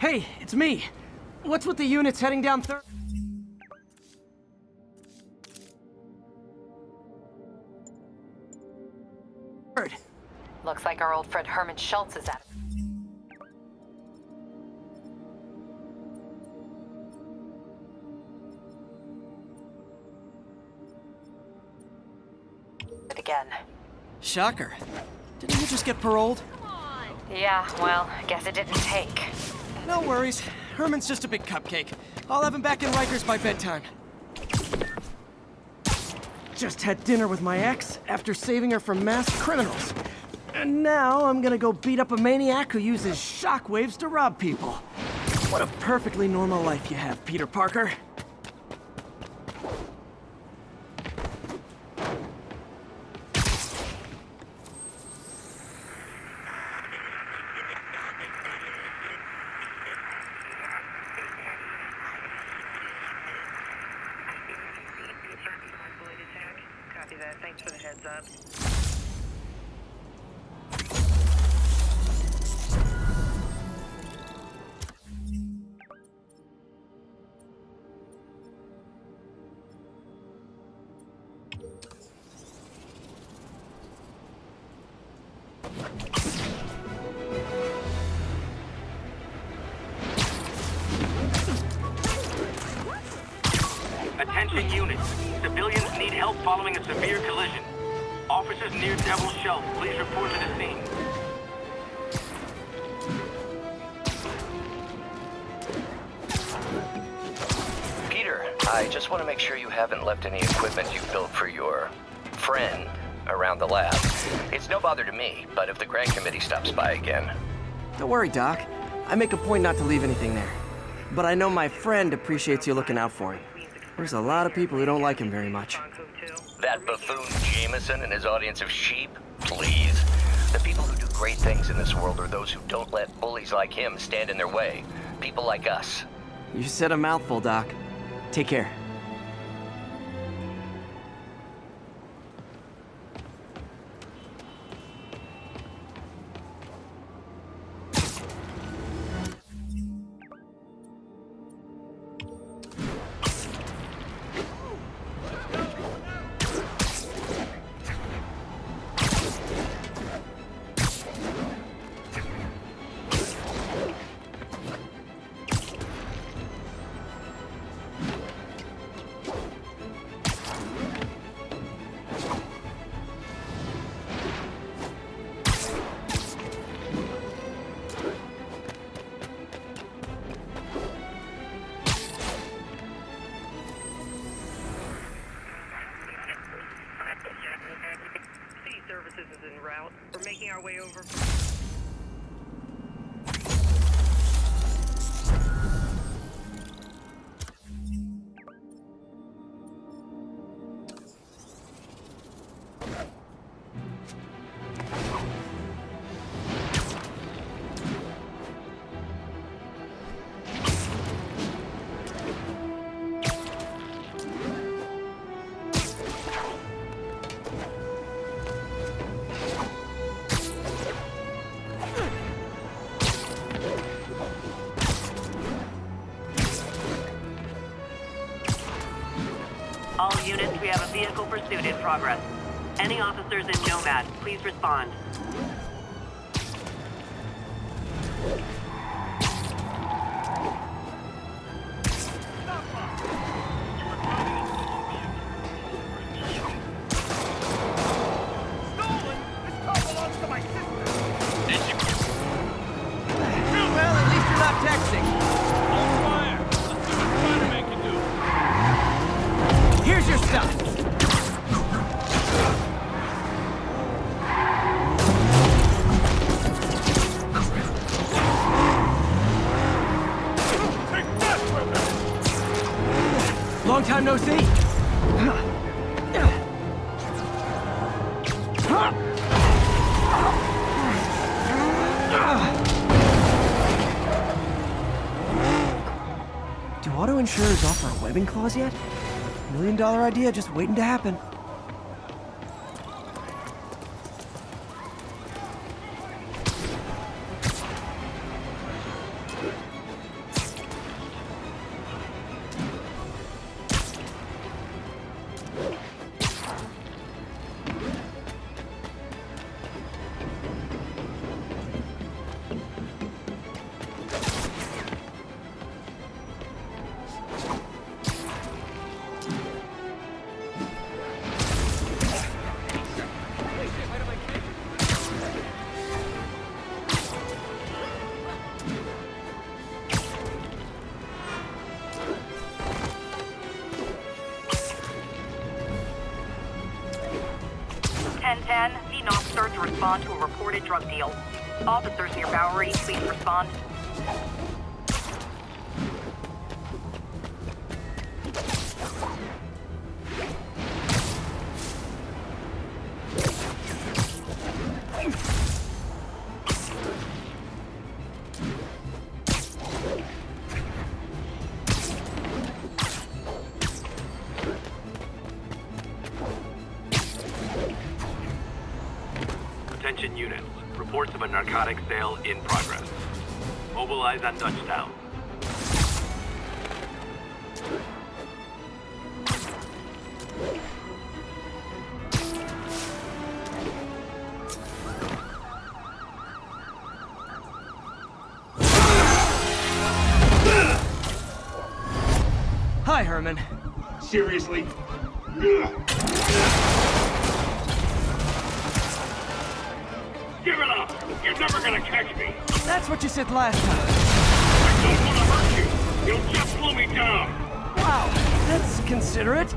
Hey, it's me. What's with the units heading down third? Looks like our old friend Herman Schultz is at it again. Shocker. Didn't you just get paroled? Yeah, well, I guess it didn't take. No worries. Herman's just a big cupcake. I'll have him back in Rikers by bedtime. Just had dinner with my ex after saving her from masked criminals. And now I'm gonna go beat up a maniac who uses shockwaves to rob people. What a perfectly normal life you have, Peter Parker. Copy that. Thanks for the heads up. Attention units. Civilians need help following a severe collision. Officers near Devil's Shelf, please report to the scene. Peter, I just want to make sure you haven't left any equipment you've built for your friend around the lab. It's no bother to me, but if the grant committee stops by again... Don't worry, Doc. I make a point not to leave anything there. But I know my friend appreciates you looking out for him. There's a lot of people who don't like him very much. That buffoon Jameson and his audience of sheep? Please. The people who do great things in this world are those who don't let bullies like him stand in their way. People like us. You said a mouthful, Doc. Take care. City services is en route. We're making our way over. All units, we have a vehicle pursuit in progress. Any officers in Nomad, please respond. Well, at least you're not texting. Here's your stuff. Long time no see. Do auto insurers offer a webbing clause yet? $1 million idea just waiting to happen. need an officer to respond to a reported drug deal. Officers near Bowery, please respond. Attention units. Reports of a narcotic sale in progress. Mobilize on Dutchtown. Hi, Herman. Seriously? Give it up! You're never gonna catch me! That's what you said last time. I don't want to hurt you! You'll just slow me down! Wow, that's considerate.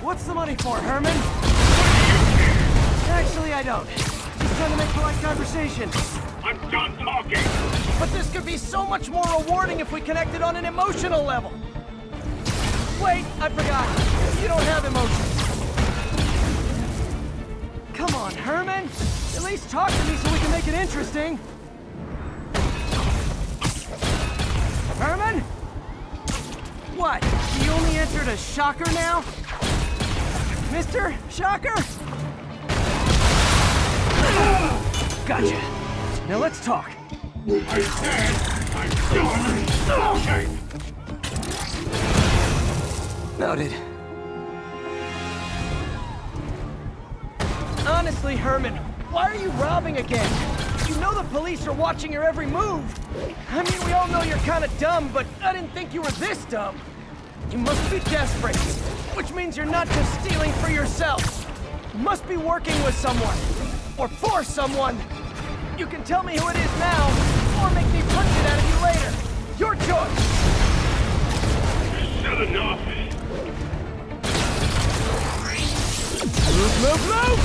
What's the money for, Herman? Actually, I don't. Just trying to make polite conversation. I'm done talking! But this could be so much more rewarding if we connected on an emotional level. Wait, I forgot. You don't have emotions. Come on, Herman. At least talk to me so we can make it interesting. Herman? What? You only answered a shocker now? Mr. Shocker? Gotcha. Now let's talk. I said I'm done talking! Noted. Honestly, Herman, why are you robbing again? You know the police are watching your every move. I mean, we all know you're kind of dumb, but I didn't think you were this dumb. You must be desperate, which means you're not just stealing for yourself. You must be working with someone, or for someone. You can tell me who it is now, or make me punch it out of you later. Your choice. Said enough! Move, move, move!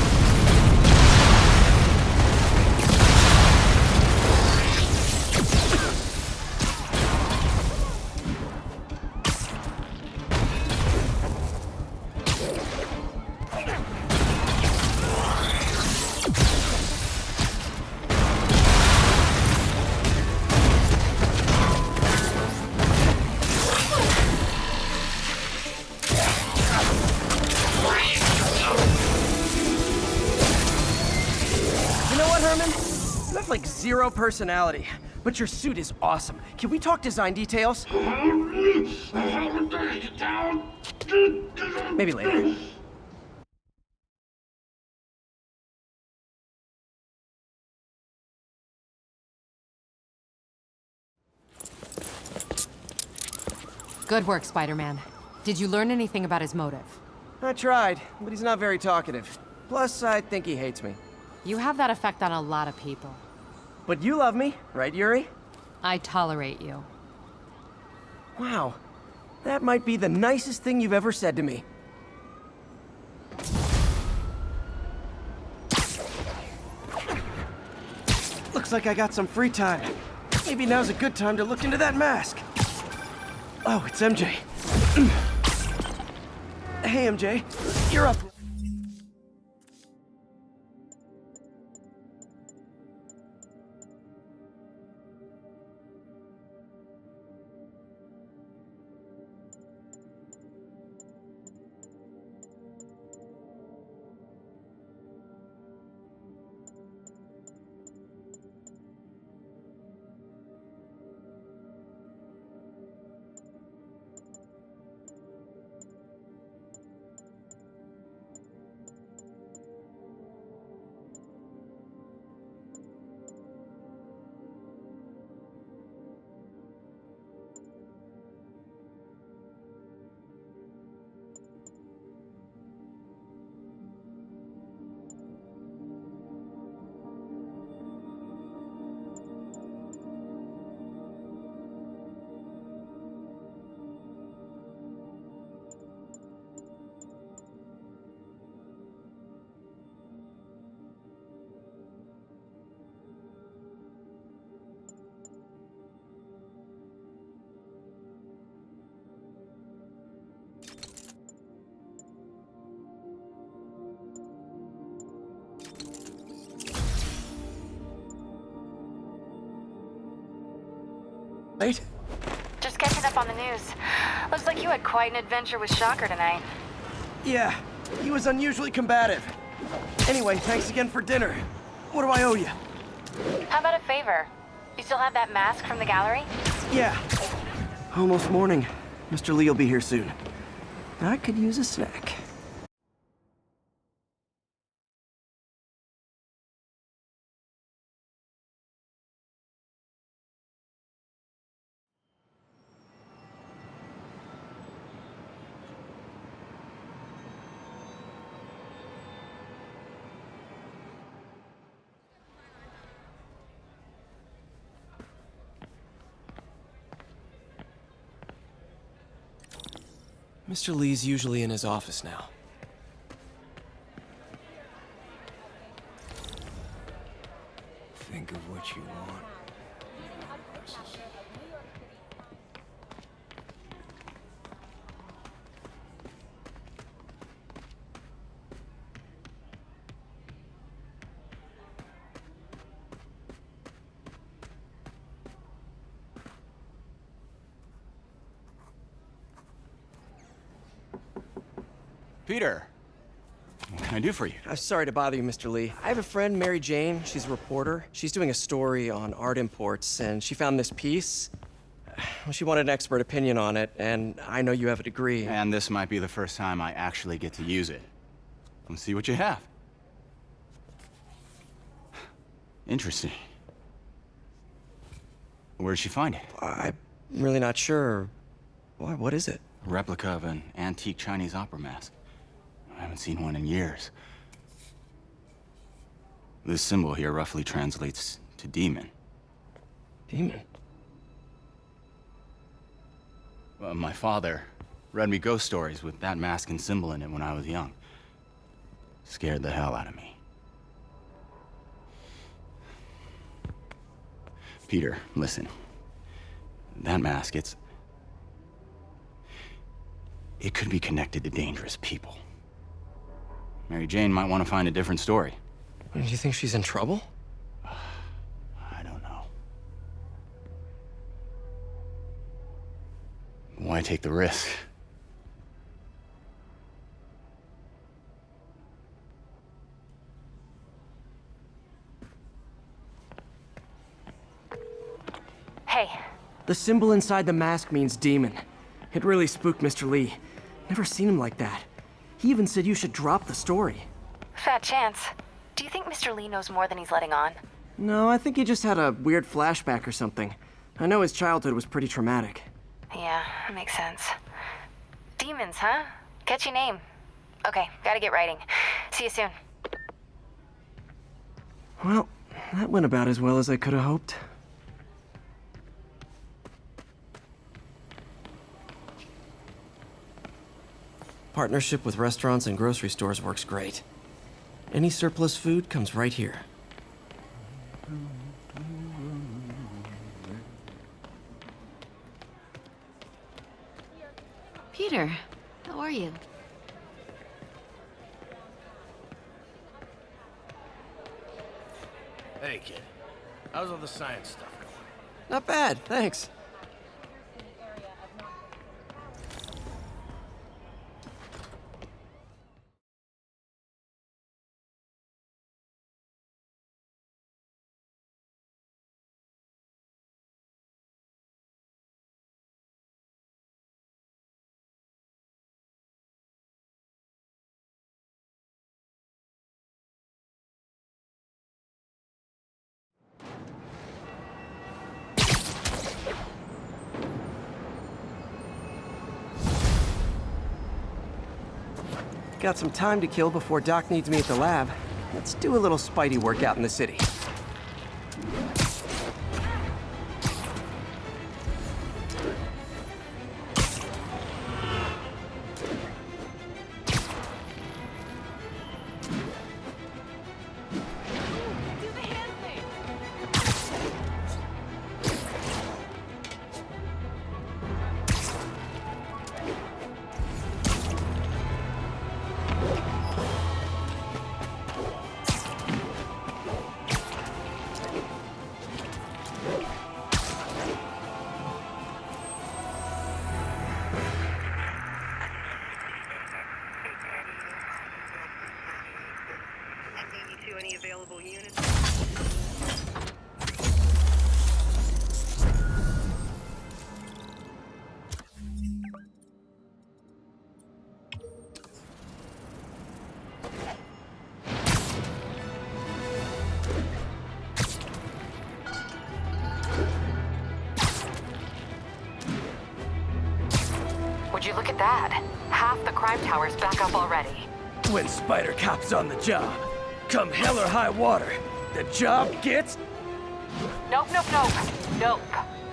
Like zero personality, but your suit is awesome. Can we talk design details? Maybe later. Good work, Spider-Man. Did you learn anything about his motive? I tried, but he's not very talkative. Plus, I think he hates me. You have that effect on a lot of people. But you love me, right, Yuri? I tolerate you. Wow. That might be the nicest thing you've ever said to me. Looks like I got some free time. Maybe now's a good time to look into that mask. Oh, it's MJ. Hey, MJ. You're up. Right? Just catching up on the news. Looks like you had quite an adventure with Shocker tonight. Yeah, he was unusually combative. Anyway, thanks again for dinner. What do I owe you? How about a favor? You still have that mask from the gallery? Yeah. Almost morning. Mr. Lee will be here soon. I could use a snack. Mr. Lee's usually in his office now. Think of what you want. Peter, what can I do for you? I'm sorry to bother you, Mr. Lee. I have a friend, Mary Jane. She's a reporter. She's doing a story on art imports, and she found this piece. Well, she wanted an expert opinion on it, and I know you have a degree. And this might be the first time I actually get to use it. Let's see what you have. Interesting. Where did she find it? I'm really not sure. Why, what is it? A replica of an antique Chinese opera mask. I haven't seen one in years. This symbol here roughly translates to demon. Demon? Well, my father read me ghost stories with that mask and symbol in it when I was young. Scared the hell out of me. Peter, listen. That mask, it could be connected to dangerous people. Mary Jane might want to find a different story. Do you think she's in trouble? I don't know. Why take the risk? Hey, The symbol inside the mask means demon. It really spooked Mr. Lee. Never seen him like that. He even said you should drop the story. fat chance. Do you think Mr. Lee knows more than he's letting on? No, I think he just had a weird flashback or something. I know his childhood was pretty traumatic. Yeah, makes sense. Demons, huh? Catchy name. Okay, gotta get writing. See you soon. Well, that went about as well as I could have hoped. Partnership with restaurants and grocery stores works great. Any surplus food comes right here. Peter, how are you? Hey, kid. How's all the science stuff going? Not bad, thanks. Got some time to kill before Doc needs me at the lab. Let's do a little Spidey workout in the city. available units. Would you look at that? Half the crime tower's back up already. When Spider Cop's on the job, come hell or high water, the job gets... Nope, nope, nope. Nope.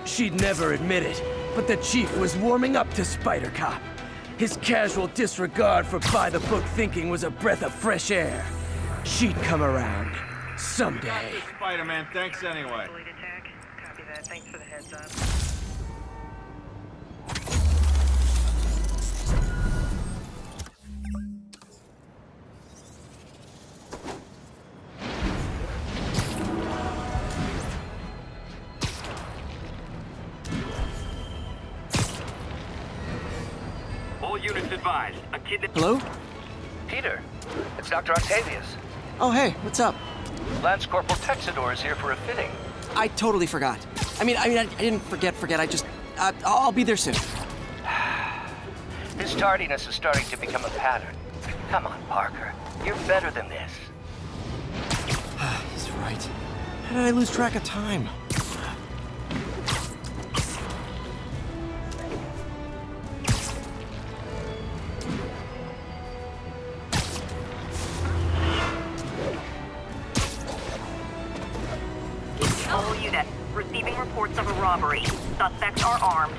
She'd never admit it, but the chief was warming up to Spider Cop. His casual disregard for by-the-book thinking was a breath of fresh air. She'd come around. Someday. Spider-Man, thanks anyway. Lead attack. Copy that. Thanks for the heads up. All units advised. A kidnap. Hello? Peter, it's Dr. Octavius. Oh, hey, what's up? Lance Corporal Texador is here for a fitting. I totally forgot. I didn't forget. I just... I'll be there soon. His tardiness is starting to become a pattern. Come on, Parker. You're better than this. He's right. How did I lose track of time? All units, receiving reports of a robbery. Suspects are armed.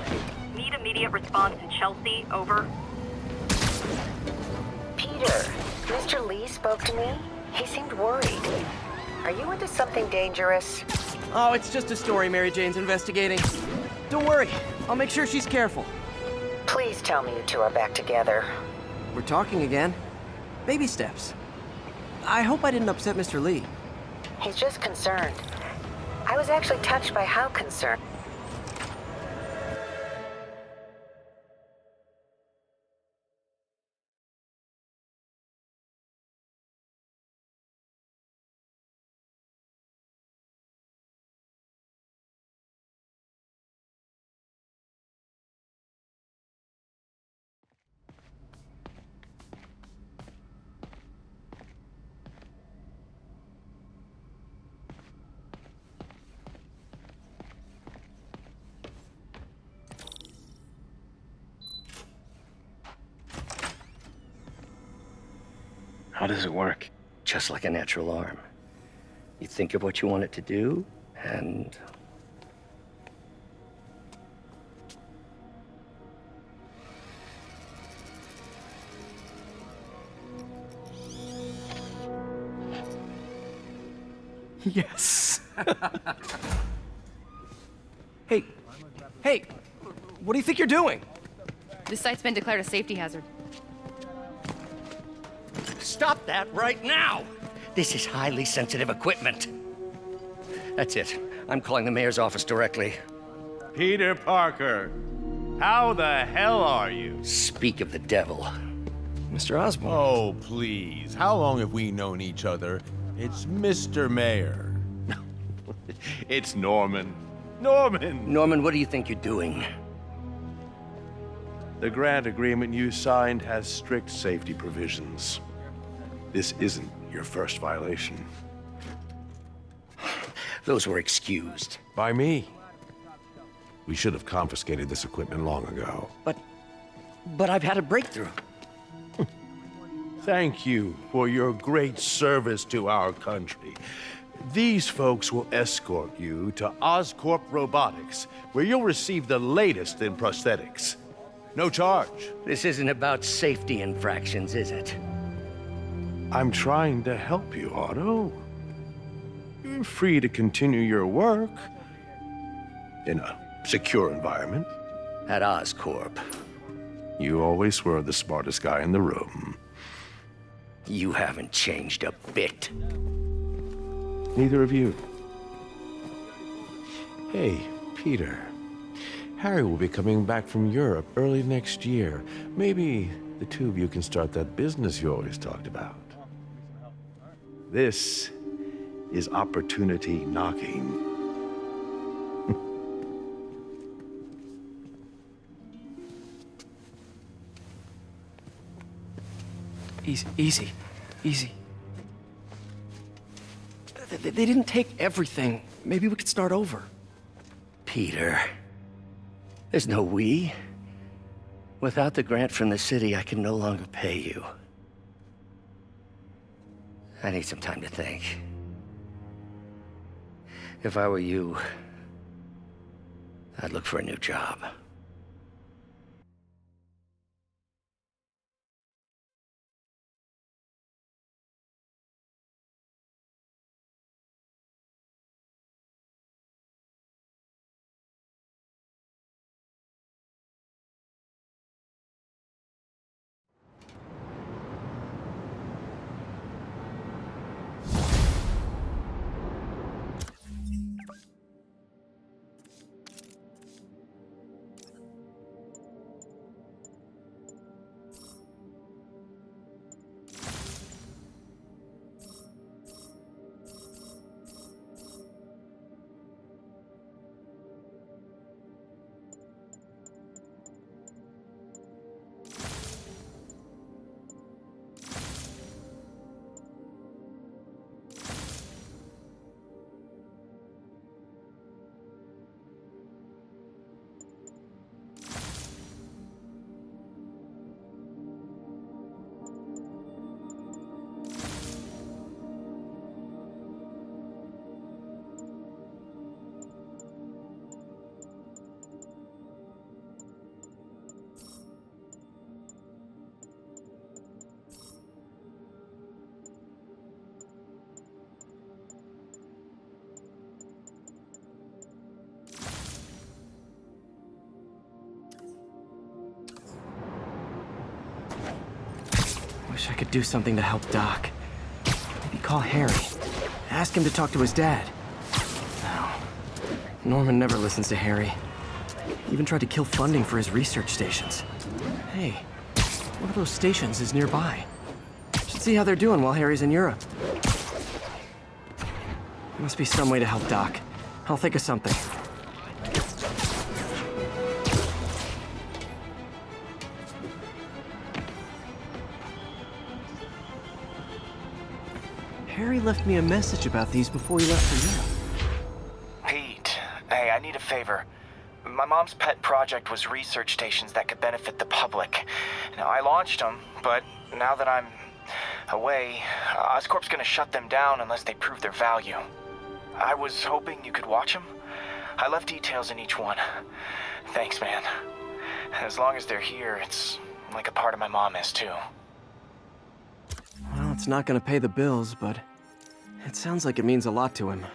Need immediate response in Chelsea, over. Peter, Mr. Lee spoke to me. He seemed worried. Are you into something dangerous? Oh, it's just a story Mary Jane's investigating. Don't worry, I'll make sure she's careful. Please tell me you two are back together. We're talking again. Baby steps. I hope I didn't upset Mr. Lee. He's just concerned. I was actually touched by how concerned. How does it work? Just like a natural arm. You think of what you want it to do, and... Yes. Hey, what do you think you're doing? This site's been declared a safety hazard. Stop that right now! This is highly sensitive equipment. That's it. I'm calling the mayor's office directly. Peter Parker, how the hell are you? Speak of the devil. Mr. Osborn. Oh, please. How long have we known each other? It's Mr. Mayor. It's Norman. Norman! Norman, what do you think you're doing? The grant agreement you signed has strict safety provisions. This isn't your first violation. Those were excused. By me. We should have confiscated this equipment long ago. But I've had a breakthrough. Thank you for your great service to our country. These folks will escort you to Oscorp Robotics, where you'll receive the latest in prosthetics. No charge. This isn't about safety infractions, is it? I'm trying to help you, Otto. You're free to continue your work in a secure environment. At Oscorp. You always were the smartest guy in the room. You haven't changed a bit. Neither of you. Hey, Peter. Harry will be coming back from Europe early next year. Maybe the two of you can start that business you always talked about. This is opportunity knocking. Easy. They didn't take everything. Maybe we could start over. Peter, there's no we. Without the grant from the city, I can no longer pay you. I need some time to think. If I were you, I'd look for a new job. Wish I could do something to help Doc. Maybe call Harry. Ask him to talk to his dad. No. Norman never listens to Harry. Even tried to kill funding for his research stations. Hey, one of those stations is nearby. Should see how they're doing while Harry's in Europe. There must be some way to help Doc. I'll think of something. Harry left me a message about these before he left for Europe. Pete, hey, I need a favor. My mom's pet project was research stations that could benefit the public. Now, I launched them, but now that I'm away, Oscorp's gonna shut them down unless they prove their value. I was hoping you could watch them. I left details in each one. Thanks, man. As long as they're here, it's like a part of my mom is, too. Well, it's not gonna pay the bills, but it sounds like it means a lot to him.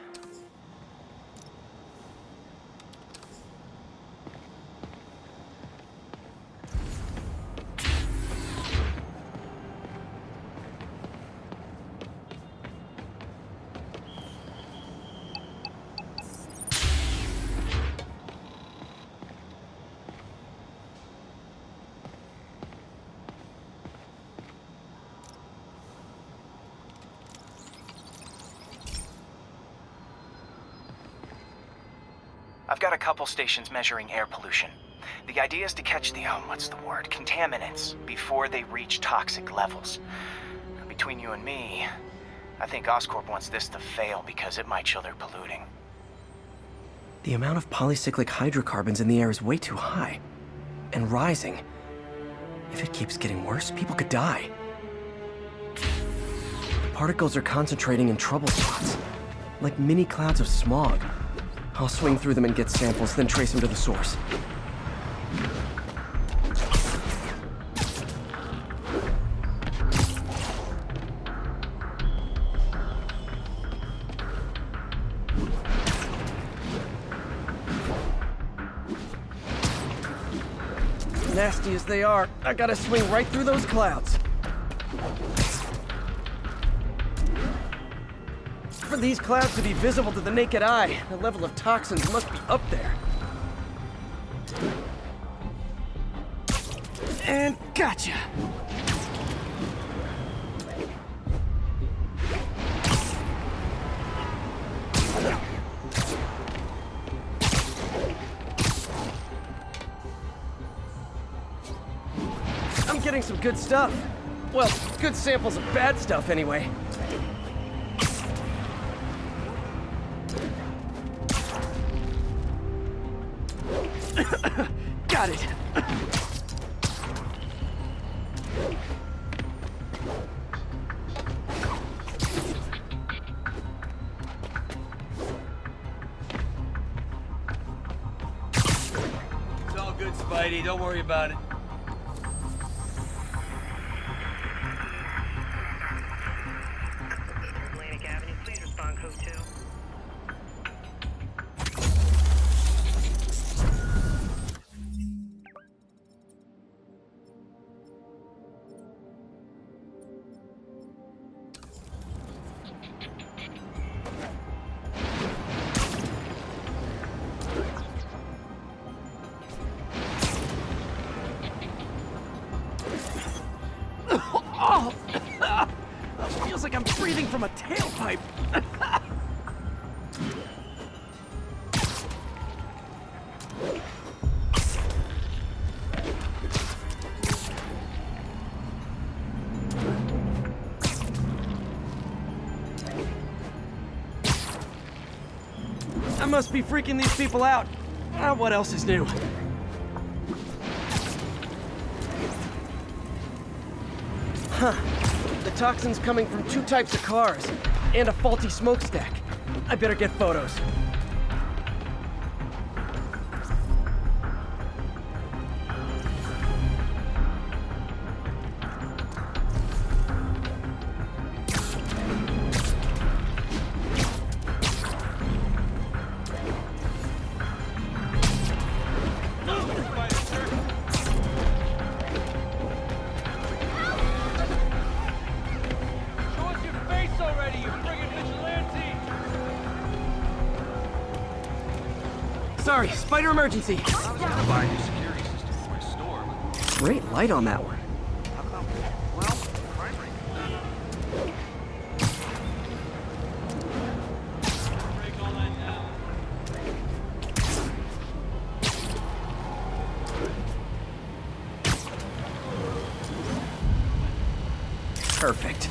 I've got a couple stations measuring air pollution. The idea is to catch the, contaminants before they reach toxic levels. Between you and me, I think Oscorp wants this to fail because it might show they're polluting. The amount of polycyclic hydrocarbons in the air is way too high. And rising. If it keeps getting worse, people could die. The particles are concentrating in trouble spots, like mini clouds of smog. I'll swing through them and get samples, then trace them to the source. Nasty as they are, I gotta swing right through those clouds. For these clouds to be visible to the naked eye, the level of toxins must be up there. And gotcha! Good stuff. Well, good samples of bad stuff, anyway. Got it. It's all good, Spidey. Don't worry about it. Atlantic Avenue, please respond code 2. Oh! Feels like I'm breathing from a tailpipe. I must be freaking these people out. What else is new? Huh. The toxin's coming from 2 types of cars, and a faulty smokestack. I better get photos. Sorry, spider emergency. I was gonna buy a new security system for my store, but... Great light on that one. How about, well, crime rate? Break all that down. Perfect.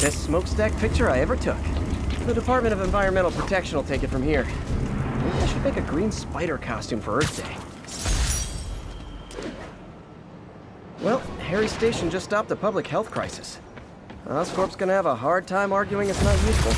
Best smokestack picture I ever took. The Department of Environmental Protection will take it from here. Maybe I should make a green spider costume for Earth Day. Well, Harry Station just stopped a public health crisis. Oscorp's gonna have a hard time arguing it's not useful.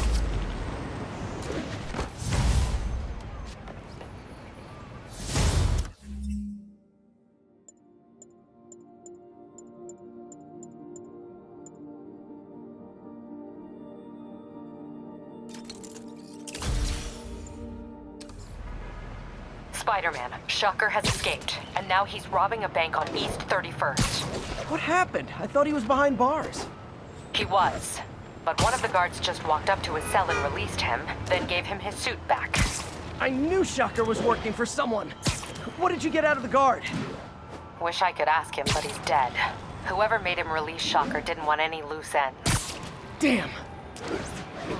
Spider-Man, Shocker has escaped, and now he's robbing a bank on East 31st. What happened? I thought he was behind bars. He was, but one of the guards just walked up to his cell and released him, then gave him his suit back. I knew Shocker was working for someone. What did you get out of the guard? Wish I could ask him, but he's dead. Whoever made him release Shocker didn't want any loose ends. Damn.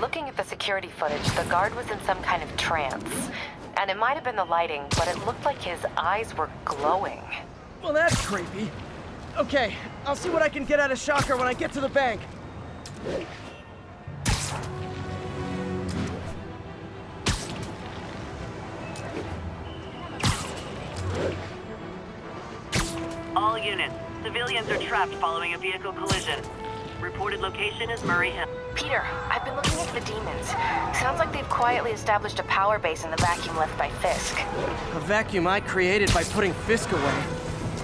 Looking at the security footage, the guard was in some kind of trance. And it might have been the lighting, but it looked like his eyes were glowing. Well, that's creepy. Okay, I'll see what I can get out of Shocker when I get to the bank. All units, civilians are trapped following a vehicle collision. Reported location is Murray Hill. Peter, I've been looking into the demons. Sounds like they've quietly established a power base in the vacuum left by Fisk. A vacuum I created by putting Fisk away.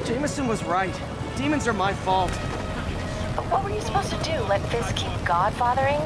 Jameson was right. Demons are my fault. But what were you supposed to do? Let Fisk keep godfathering?